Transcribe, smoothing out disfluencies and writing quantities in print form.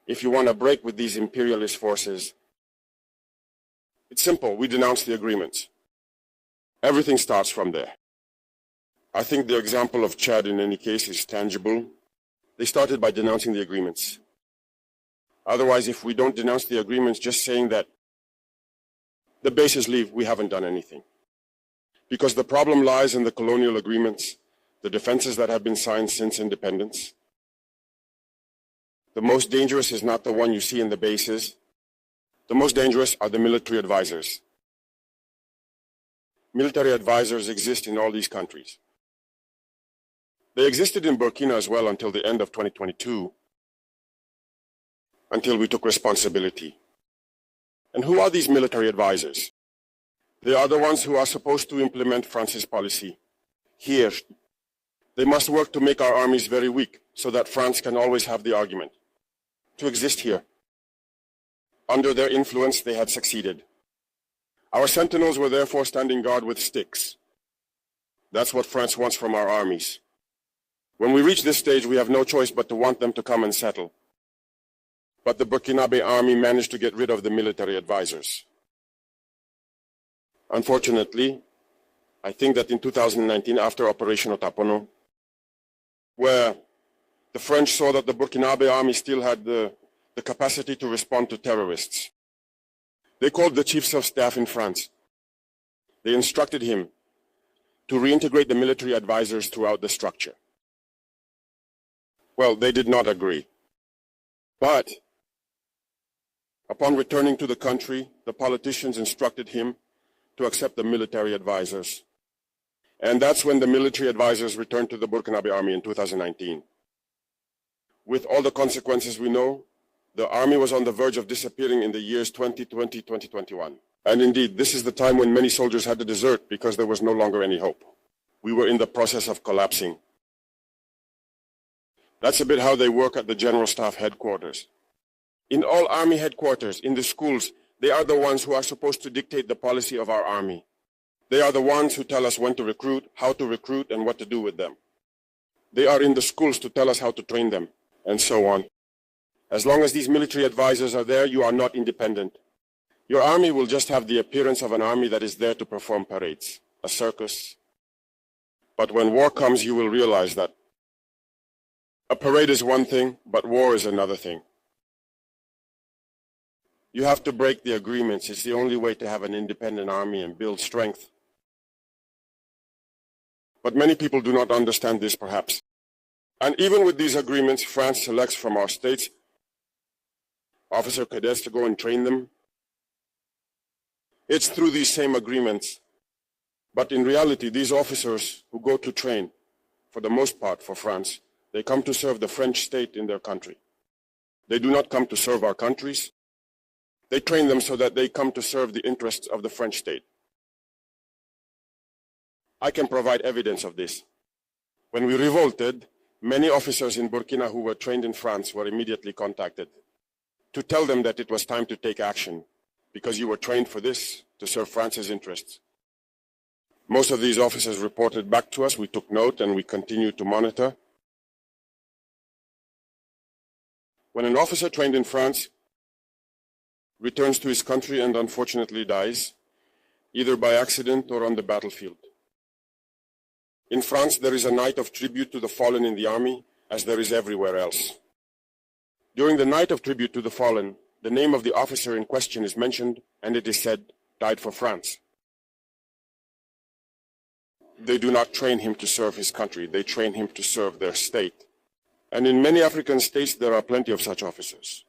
if you want to break with these imperialist forces, it's simple. We denounce the agreements. Everything starts from there. I think the example of Chad in any case is tangible. They started by denouncing the agreements. Otherwise, if we don't denounce the agreements, just saying that the bases leave, we haven't done anything. Because the problem lies in the colonial agreements, the defenses that have been signed since independence. The most dangerous is not the one you see in the bases. The most dangerous are the military advisors. Military advisors exist in all these countries. They existed in Burkina as well until the end of 2022, until we took responsibility. And who are these military advisors? They are the ones who are supposed to implement France's policy. Here, they must work to make our armies very weak so that France can always have the argument to exist here. Under their influence, they had succeeded. Our sentinels were therefore standing guard with sticks. That's what France wants from our armies. When we reach this stage, we have no choice but to want them to come and settle. But the Burkinabe army managed to get rid of the military advisors. Unfortunately, I think that in 2019, after Operation Otapono, where the French saw that the Burkinabe army still had the capacity to respond to terrorists, they called the chiefs of staff in France. They instructed him to reintegrate the military advisors throughout the structure. Well, they did not agree. But upon returning to the country, the politicians instructed him to accept the military advisors. And that's when the military advisors returned to the Burkinabe army in 2019. With all the consequences we know, the army was on the verge of disappearing in the years 2020, 2021. And indeed, this is the time when many soldiers had to desert because there was no longer any hope. We were in the process of collapsing. That's a bit how they work at the General Staff headquarters. In all army headquarters, in the schools, they are the ones who are supposed to dictate the policy of our army. They are the ones who tell us when to recruit, how to recruit, and what to do with them. They are in the schools to tell us how to train them, and so on. As long as these military advisors are there, you are not independent. Your army will just have the appearance of an army that is there to perform parades, a circus. But when war comes, you will realize that a parade is one thing, but war is another thing. You have to break the agreements. It's the only way to have an independent army and build strength. But many people do not understand this, perhaps. And even with these agreements, France selects from our states officer cadets to go and train them. It's through these same agreements. But in reality, these officers who go to train, for the most part for France, they come to serve the French state in their country. They do not come to serve our countries. They train them so that they come to serve the interests of the French state. I can provide evidence of this. When we revolted, many officers in Burkina who were trained in France were immediately contacted to tell them that it was time to take action because you were trained for this, to serve France's interests. Most of these officers reported back to us. We took note and we continued to monitor. When an officer trained in France returns to his country and unfortunately dies, either by accident or on the battlefield. In France, there is a night of tribute to the fallen in the army, as there is everywhere else. During the night of tribute to the fallen, the name of the officer in question is mentioned, and it is said, died for France. They do not train him to serve his country, they train him to serve their state. And in many African states, there are plenty of such officers.